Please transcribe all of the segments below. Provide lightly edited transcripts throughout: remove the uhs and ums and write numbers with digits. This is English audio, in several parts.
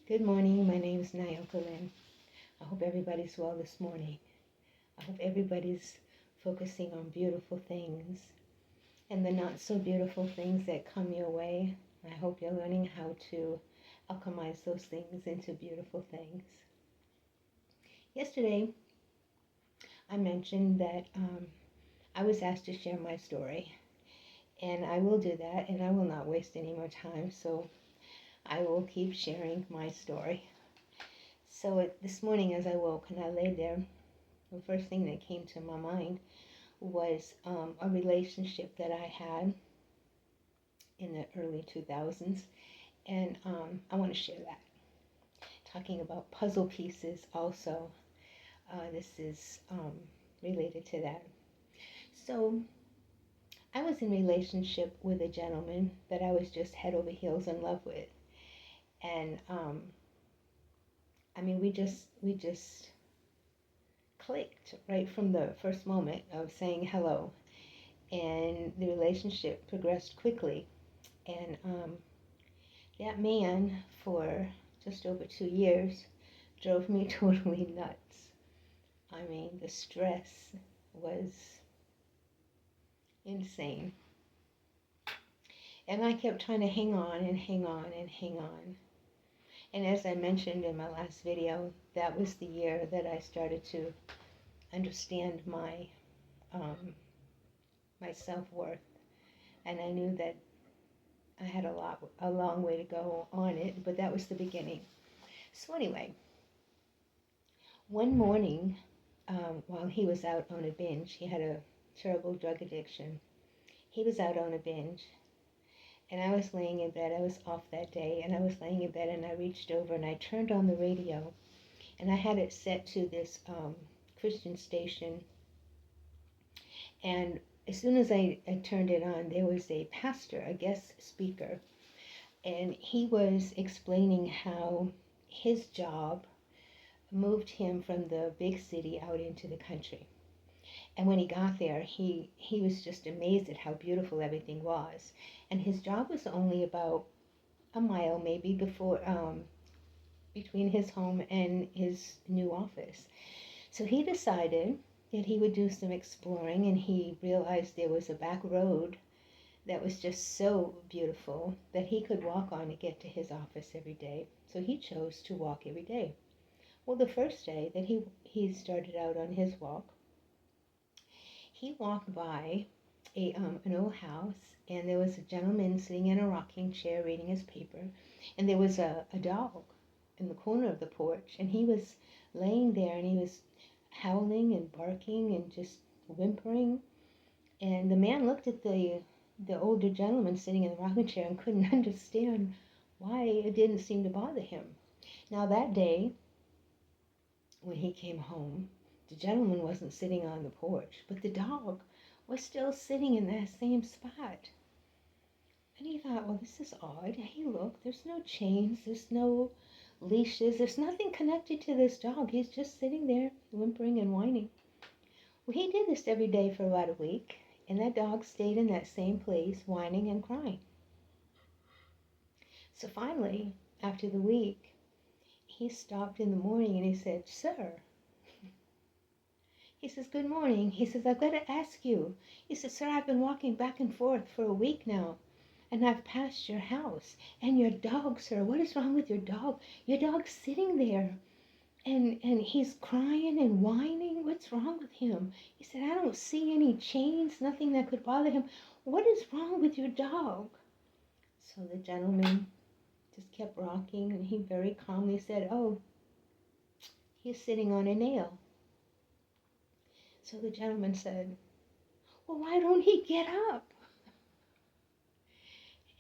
Good morning. My name is Nioka Lynn. I hope everybody's well this morning. I hope everybody's focusing on beautiful things and the not so beautiful things that come your way. I hope you're learning how to alchemize those things into beautiful things. Yesterday, I mentioned that I was asked to share my story, and I will do that, and I will not waste any more time, so I will keep sharing my story. So this morning as I woke and I lay there, the first thing that came to my mind was a relationship that I had in the early 2000s, and I want to share that. Talking about puzzle pieces also, this is related to that. So I was in a relationship with a gentleman that I was just head over heels in love with, and we just clicked right from the first moment of saying hello, and the relationship progressed quickly. And that man, for just over 2 years, drove me totally nuts. The stress was insane. And I kept trying to hang on and hang on and hang on. And as I mentioned in my last video, that was the year that I started to understand my self-worth. And I knew that I had a long way to go on it, but that was the beginning. So anyway, one morning, while he was out on a binge, he had a terrible drug addiction. He was out on a binge, and I was laying in bed. I was off that day, and I was laying in bed, and I reached over and I turned on the radio, and I had it set to this Christian station. And as soon as I turned it on, there was a pastor, a guest speaker, and he was explaining how his job moved him from the big city out into the country. And when he got there, he was just amazed at how beautiful everything was. And his job was only about a mile maybe between his home and his new office. So he decided that he would do some exploring, and he realized there was a back road that was just so beautiful that he could walk on to get to his office every day. So he chose to walk every day. Well, the first day that he started out on his walk, he walked by an old house, and there was a gentleman sitting in a rocking chair reading his paper, and there was a dog in the corner of the porch, and he was laying there, and he was howling and barking and just whimpering. And the man looked at the older gentleman sitting in the rocking chair and couldn't understand why it didn't seem to bother him. Now that day, when he came home, the gentleman wasn't sitting on the porch, but the dog was still sitting in that same spot. And he thought, well, this is odd. Hey, look, there's no chains, there's no leashes, there's nothing connected to this dog. He's just sitting there whimpering and whining. Well, he did this every day for about a week, and that dog stayed in that same place whining and crying. So finally, after the week, he stopped in the morning and he said, "Sir," he says, "good morning." He says, "I've got to ask you." He says, "Sir, I've been walking back and forth for a week now, and I've passed your house. And your dog, sir, what is wrong with your dog? Your dog's sitting there, and he's crying and whining. What's wrong with him?" He said, "I don't see any chains, nothing that could bother him. What is wrong with your dog?" So the gentleman just kept rocking, and he very calmly said, "Oh, he's sitting on a nail." So the gentleman said, "Well, why don't he get up?"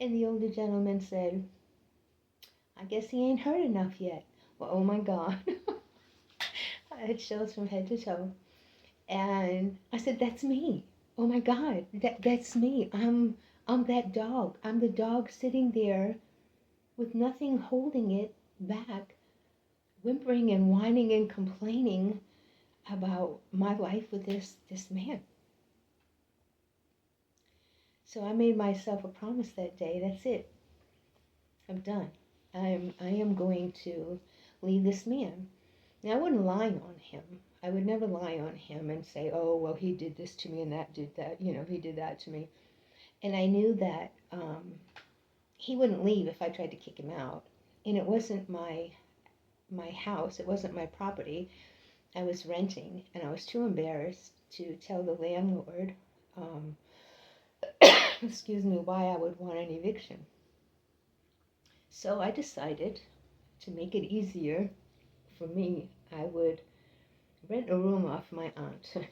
And the older gentleman said, "I guess he ain't heard enough yet." Well, oh my God. It shows from head to toe. And I said, "That's me. Oh my God, that's me. I'm that dog. I'm the dog sitting there with nothing holding it back, whimpering and whining and complaining about my life with this man." So I made myself a promise that day. That's it. I'm done. I am going to leave this man. Now, I wouldn't lie on him. I would never lie on him and say, oh, well, he did this to me and that did that. He did that to me. And I knew that he wouldn't leave if I tried to kick him out. And it wasn't my house. It wasn't my property. I was renting, and I was too embarrassed to tell the landlord, um, excuse me, why I would want an eviction. So I decided to make it easier for me, I would rent a room off my aunt.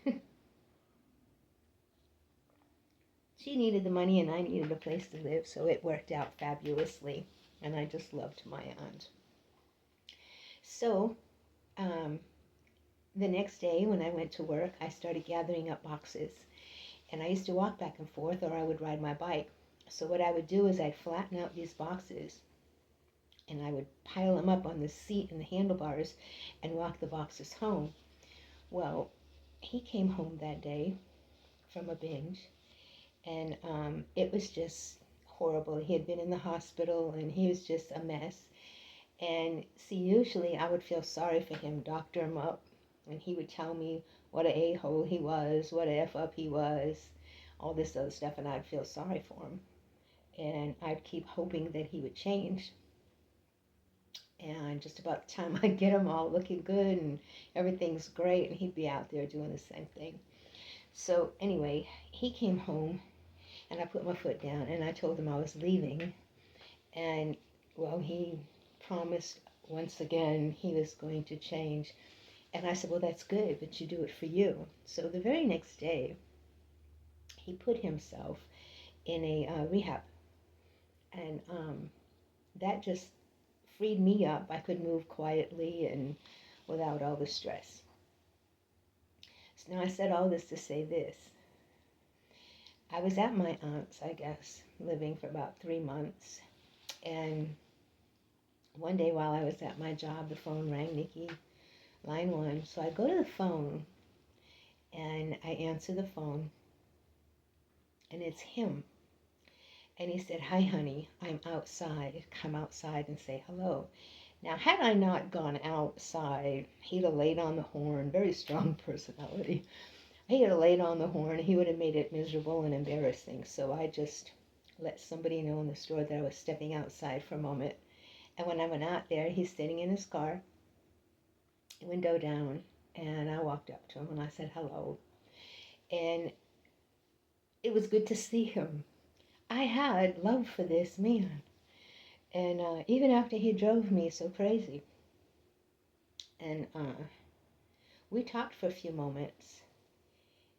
She needed the money and I needed a place to live, so it worked out fabulously. And I just loved my aunt. So the next day when I went to work, I started gathering up boxes. And I used to walk back and forth or I would ride my bike. So what I would do is I'd flatten out these boxes and I would pile them up on the seat and the handlebars and walk the boxes home. Well, he came home that day from a binge, and it was just horrible. He had been in the hospital, and he was just a mess. And see, usually I would feel sorry for him, doctor him up, and he would tell me what a a-hole he was, what a f-up he was, all this other stuff, and I'd feel sorry for him. And I'd keep hoping that he would change. And just about the time I'd get him all looking good and everything's great, and he'd be out there doing the same thing. So anyway, he came home and I put my foot down and I told him I was leaving. And well, he promised once again he was going to change. And I said, well, that's good, but you do it for you. So the very next day, he put himself in a rehab. And that just freed me up. I could move quietly and without all the stress. So now I said all this to say this. I was at my aunt's, I guess, living for about 3 months. And one day while I was at my job, the phone rang, Nikki, line 1. So I go to the phone and I answer the phone and it's him. And he said, hi, honey, I'm outside. Come outside and say hello. Now, had I not gone outside, he'd have laid on the horn, very strong personality. He would have laid on the horn, he would have made it miserable and embarrassing. So I just let somebody know in the store that I was stepping outside for a moment. And when I went out there, he's sitting in his car, window down, and I walked up to him and I said hello. And it was good to see him. I had love for this man. And even after he drove me so crazy. And we talked for a few moments.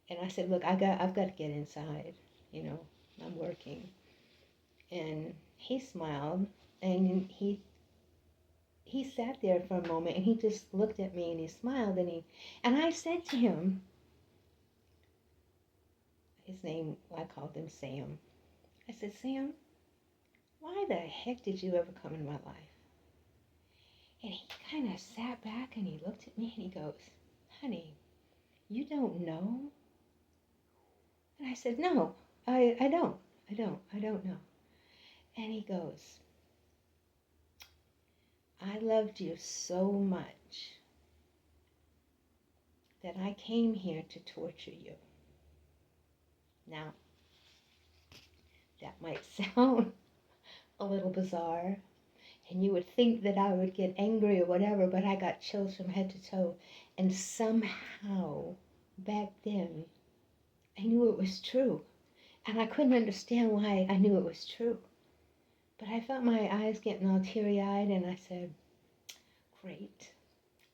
And I said, look, I've got to get inside. I'm working. And he smiled. And he sat there for a moment. And he just looked at me and he smiled. And I said to him, his name, I called him Sam. I said, Sam, why the heck did you ever come in my life? And he kind of sat back and he looked at me and he goes, honey, you don't know? And I said, no, I don't know. And he goes, I loved you so much that I came here to torture you. Now, that might sound a little bizarre, and you would think that I would get angry or whatever, but I got chills from head to toe. And somehow, back then, I knew it was true. And I couldn't understand why I knew it was true. But I felt my eyes getting all teary-eyed, and I said, great,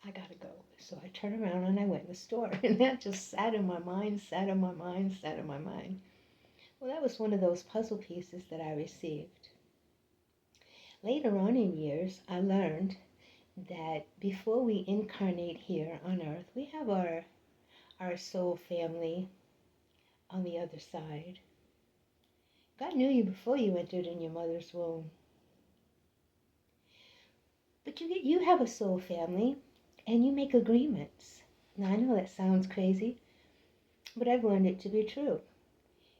I gotta go. So I turned around and I went in the store. And that just sat in my mind. Well, that was one of those puzzle pieces that I received. Later on in years, I learned that before we incarnate here on earth, we have our soul family on the other side. God knew you before you entered in your mother's womb. But you have a soul family, and you make agreements. Now, I know that sounds crazy, but I've learned it to be true.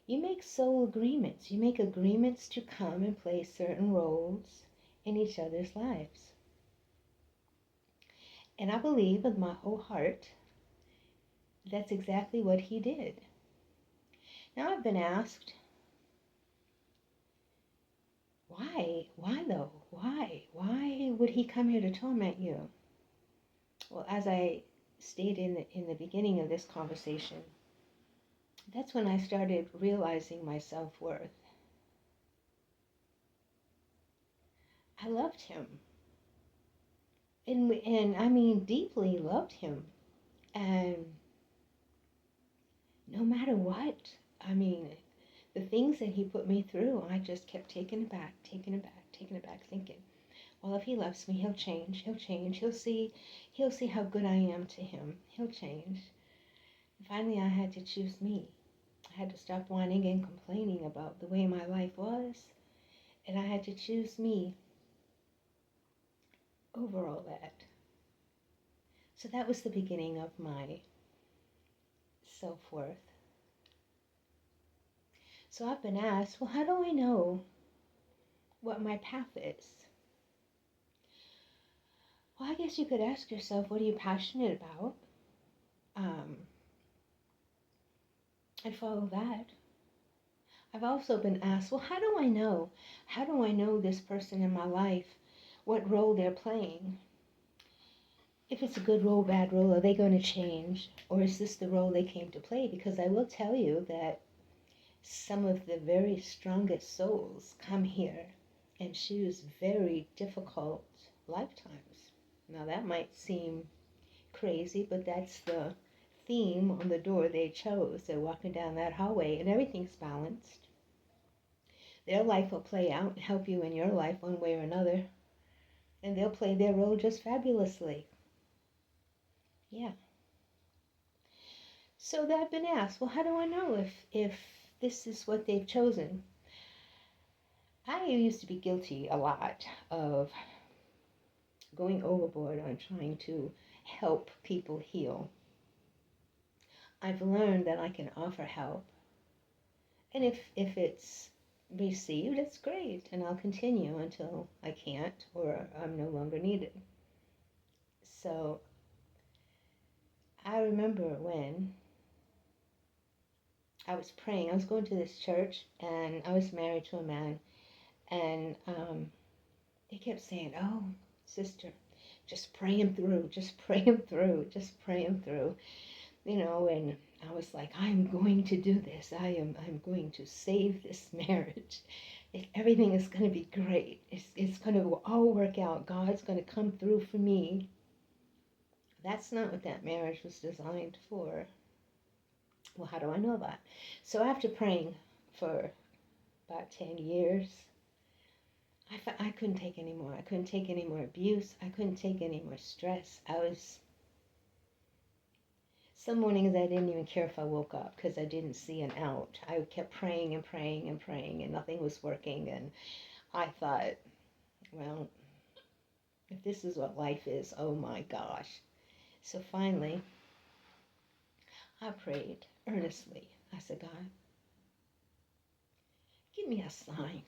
You make soul agreements. You make agreements to come and play certain roles in each other's lives. And I believe with my whole heart that's exactly what he did. Now I've been asked, why? Why though? Why? Why would he come here to torment you? Well, as I stated in the beginning of this conversation, that's when I started realizing my self-worth. I loved him. And I mean deeply loved him. And no matter what, I mean, the things that he put me through, I just kept taking it back, thinking, well, if he loves me, he'll change, he'll see how good I am to him, he'll change. And finally, I had to choose me. I had to stop whining and complaining about the way my life was, and I had to choose me over all that. So that was the beginning of my self-worth. So I've been asked, well, how do I know what my path is? Well, I guess you could ask yourself, what are you passionate about? And follow that. I've also been asked, well, how do I know? How do I know this person in my life, what role they're playing? If it's a good role, bad role, are they going to change? Or is this the role they came to play? Because I will tell you that some of the very strongest souls come here and choose very difficult lifetimes. Now that might seem crazy, but that's the theme on the door they chose. They're walking down that hallway and everything's balanced. Their life will play out and help you in your life one way or another. And they'll play their role just fabulously. Yeah. So I've been asked, well, how do I know if this is what they've chosen? I used to be guilty a lot of going overboard on trying to help people heal. I've learned that I can offer help. And if it's received, it's great. And I'll continue until I can't or I'm no longer needed. So I remember when I was praying. I was going to this church and I was married to a man. And they kept saying, oh, sister, just pray him through. Just pray him through. Just pray him through. You know, and I was like, I'm going to do this. I'm going to save this marriage. Everything is going to be great. It's going to all work out. God's going to come through for me. That's not what that marriage was designed for. Well, how do I know that? So after praying for about 10 years, I couldn't take any more. I couldn't take any more abuse. I couldn't take any more stress. Some mornings I didn't even care if I woke up because I didn't see an out. I kept praying and praying and praying and nothing was working. And I thought, well, if this is what life is, oh my gosh. So finally, I prayed earnestly. I said, God, give me a sign.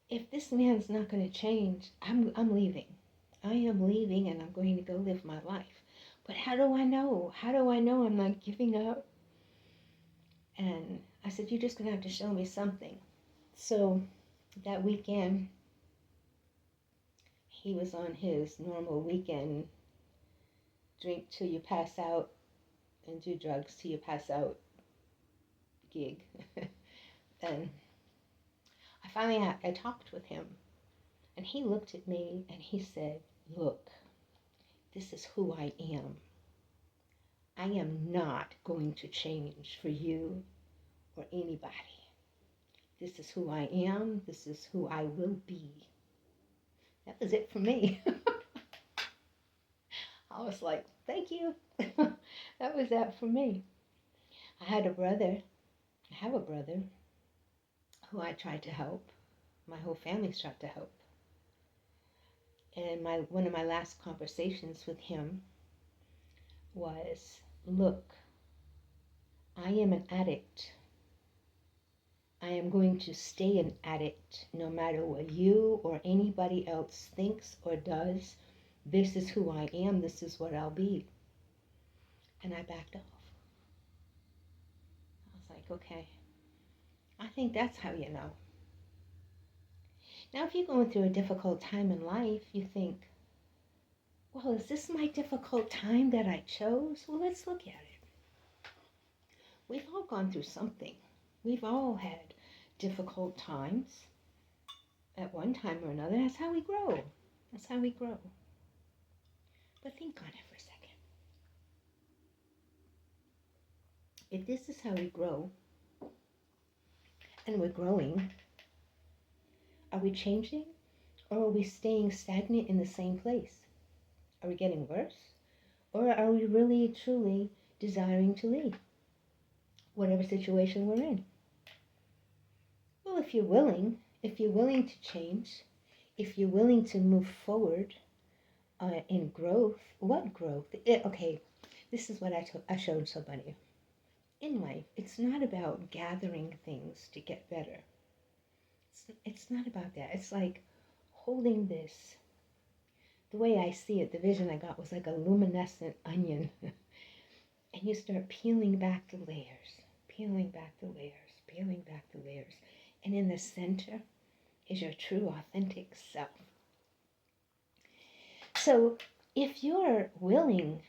If this man's not going to change, I'm leaving. I am leaving and I'm going to go live my life. But how do I know? How do I know I'm not giving up? And I said, you're just going to have to show me something. So that weekend, he was on his normal weekend drink till you pass out and do drugs till you pass out gig. And I talked with him and he looked at me and he said, look, this is who I am. I am not going to change for you or anybody. This is who I am. This is who I will be. That was it for me. I was like, thank you. That was that for me. I have a brother who I tried to help. My whole family's tried to help. And one of my last conversations with him was, look, I am an addict. I am going to stay an addict no matter what you or anybody else thinks or does. This is who I am. This is what I'll be. And I backed off. I was like, okay, I think that's how you know. Now, if you're going through a difficult time in life, you think, well, is this my difficult time that I chose? Well, let's look at it. We've all gone through something. We've all had difficult times at one time or another. That's how we grow. That's how we grow. But think on it for a second. If this is how we grow, and we're growing, are we changing? Or are we staying stagnant in the same place? Are we getting worse? Or are we really, truly desiring to leave whatever situation we're in? Well, if you're willing to change, if you're willing to move forward in growth, what growth? Okay, this is what I showed somebody. In life, it's not about gathering things to get better. It's not about that. It's like holding this. The way I see it, the vision I got was like a luminescent onion. And you start peeling back the layers, peeling back the layers, peeling back the layers. And in the center is your true, authentic self. So if you're willing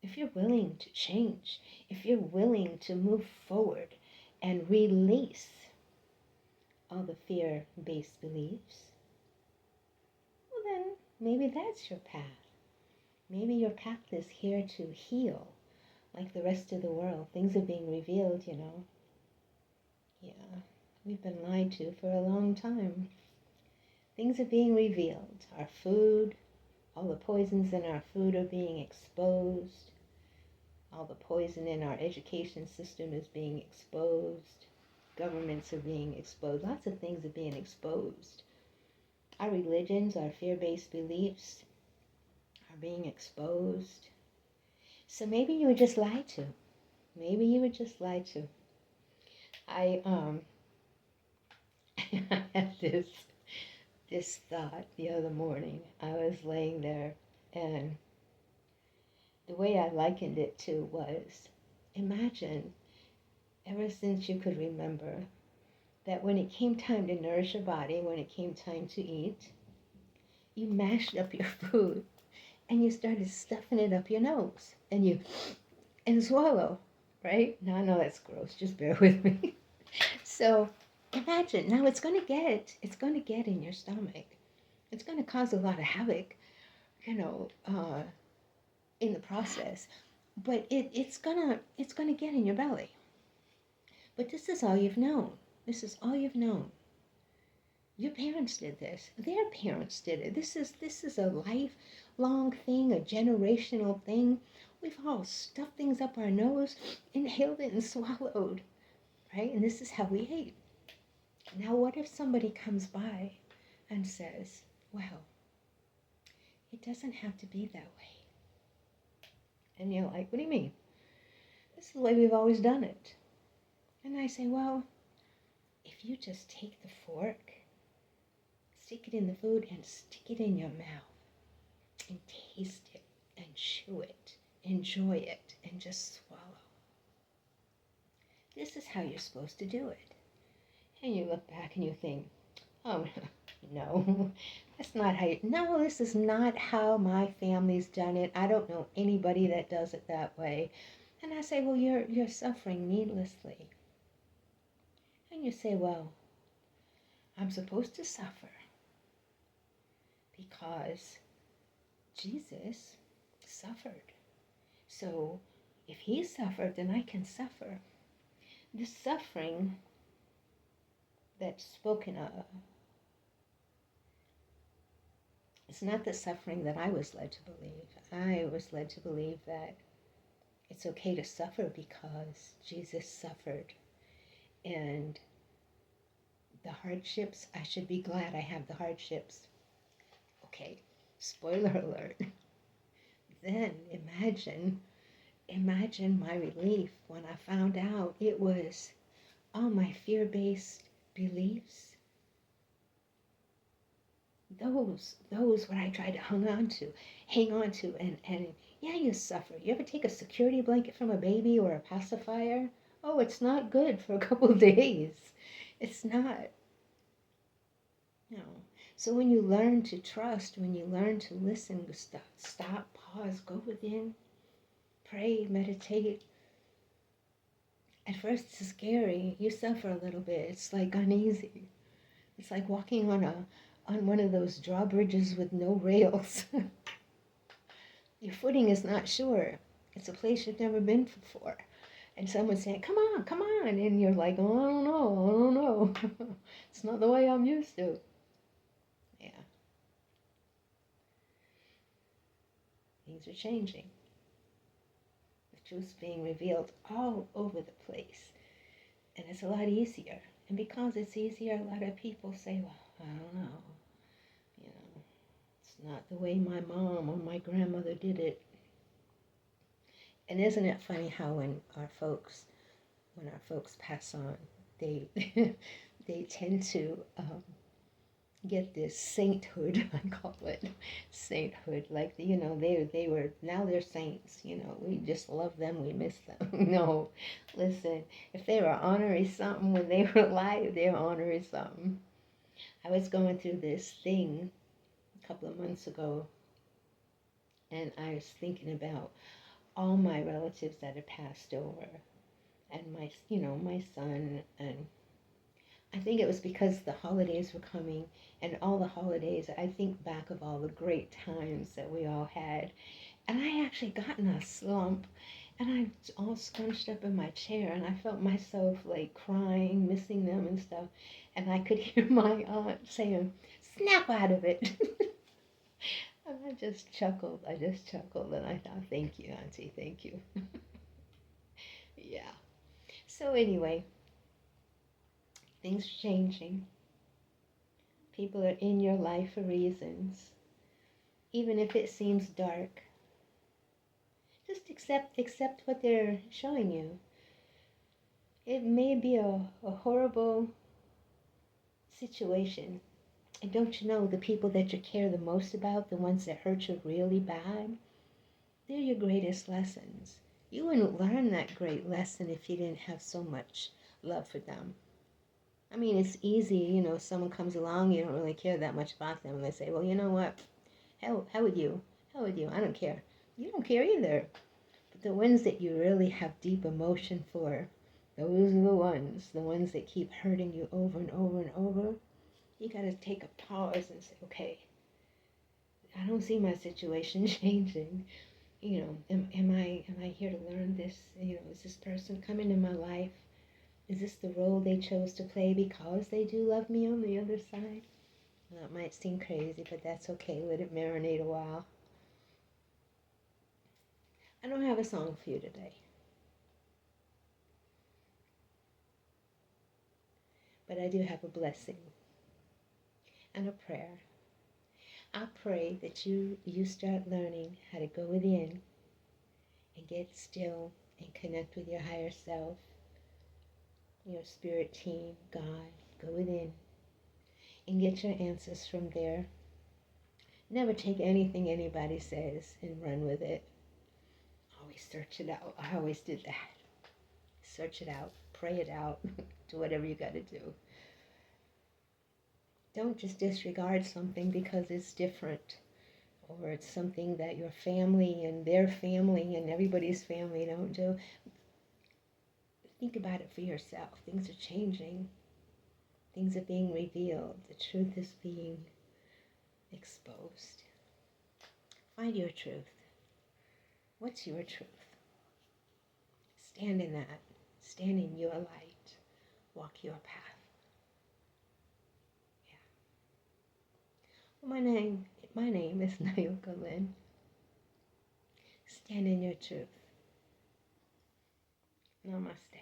to change, if you're willing to move forward and release all the fear-based beliefs, well then maybe that's your path. Maybe your path is here to heal like the rest of the world. Things are being revealed, you know. Yeah, we've been lied to for a long time. Things are being revealed. Our food, all the poisons in our food are being exposed. All the poison in our education system is being exposed. Governments are being exposed. Lots of things are being exposed. Our religions, our fear-based beliefs are being exposed. So maybe you were just lied to. Maybe you were just lied to. I had this thought the other morning. I was laying there, and the way I likened it to was, imagine, ever since you could remember, that when it came time to nourish your body, when it came time to eat, you mashed up your food and you started stuffing it up your nose and swallow, right? Now I know that's gross, just bear with me. So imagine, now it's gonna get in your stomach. It's gonna cause a lot of havoc, you know, in the process. But it's gonna get in your belly. But this is all you've known. This is all you've known. Your parents did this. Their parents did it. This is a lifelong thing, a generational thing. We've all stuffed things up our nose, inhaled it, and swallowed, right? And this is how we ate. Now, what if somebody comes by and says, well, it doesn't have to be that way? And you're like, what do you mean? This is the way we've always done it. And I say, well, if you just take the fork, stick it in the food, and stick it in your mouth, and taste it, and chew it, enjoy it, and just swallow. This is how you're supposed to do it. And you look back and you think, oh, no, that's not how no, this is not how my family's done it. I don't know anybody that does it that way. And I say, well, you're suffering needlessly. And you say, well, I'm supposed to suffer because Jesus suffered. So if he suffered, then I can suffer. The suffering that's spoken of, it's not the suffering that I was led to believe. I was led to believe that it's okay to suffer because Jesus suffered. And the hardships, I should be glad I have the hardships. Okay, spoiler alert. Then imagine my relief when I found out it was all my fear-based beliefs, those what I tried to hang on to, and yeah, you suffer. You ever take a security blanket from a baby or a pacifier? Oh, it's not good for a couple of days. It's not. No. So when you learn to trust, when you learn to listen, stop, pause, go within, pray, meditate. At first it's scary. You suffer a little bit. It's like uneasy. It's like walking on one of those drawbridges with no rails. Your footing is not sure. It's a place you've never been before. And someone's saying, come on, come on. And you're like, oh, I don't know, I don't know. It's not the way I'm used to. Yeah. Things are changing. The truth's being revealed all over the place. And it's a lot easier. And because it's easier, a lot of people say, well, I don't know. You know, it's not the way my mom or my grandmother did it. And isn't it funny how when our folks pass on, they they tend to get this sainthood, I call it sainthood, like they were, now they're saints, we just love them, we miss them. No, listen, if they were honoring something when they were alive, they're honoring something. I was going through this thing a couple of months ago, and I was thinking about all my relatives that had passed over, and my son, and I think it was because the holidays were coming, and all the holidays, I think back of all the great times that we all had. And I actually got in a slump, and I was all scrunched up in my chair, and I felt myself like crying, missing them and stuff. And I could hear my aunt saying, snap out of it. And I just chuckled, and I thought, thank you, Auntie, thank you. Yeah. So anyway, things are changing. People are in your life for reasons. Even if it seems dark, just accept what they're showing you. It may be a horrible situation. And don't you know, the people that you care the most about, the ones that hurt you really bad, they're your greatest lessons. You wouldn't learn that great lesson if you didn't have so much love for them. I mean, it's easy, someone comes along, you don't really care that much about them, and they say, well, you know what? How would you? How would you? I don't care. You don't care either. But the ones that you really have deep emotion for, those are the ones that keep hurting you over and over and over. You got to take a pause and say, okay, I don't see my situation changing. Am I here to learn this? Is this person coming in my life? Is this the role they chose to play because they do love me on the other side? Well, it might seem crazy, but that's okay. Let it marinate a while. I don't have a song for you today, but I do have a blessing and a prayer. I pray that you start learning how to go within and get still and connect with your higher self, your spirit team, God. Go within and get your answers from there. Never take anything anybody says and run with it. Always search it out. I always did that. Search it out. Pray it out. Do whatever you got to do. Don't just disregard something because it's different, or it's something that your family and their family and everybody's family don't do. Think about it for yourself. Things are changing. Things are being revealed. The truth is being exposed. Find your truth. What's your truth? Stand in that. Stand in your light. Walk your path. Yeah. Well, my name is Nioka Lynn. Stand in your truth. Namaste.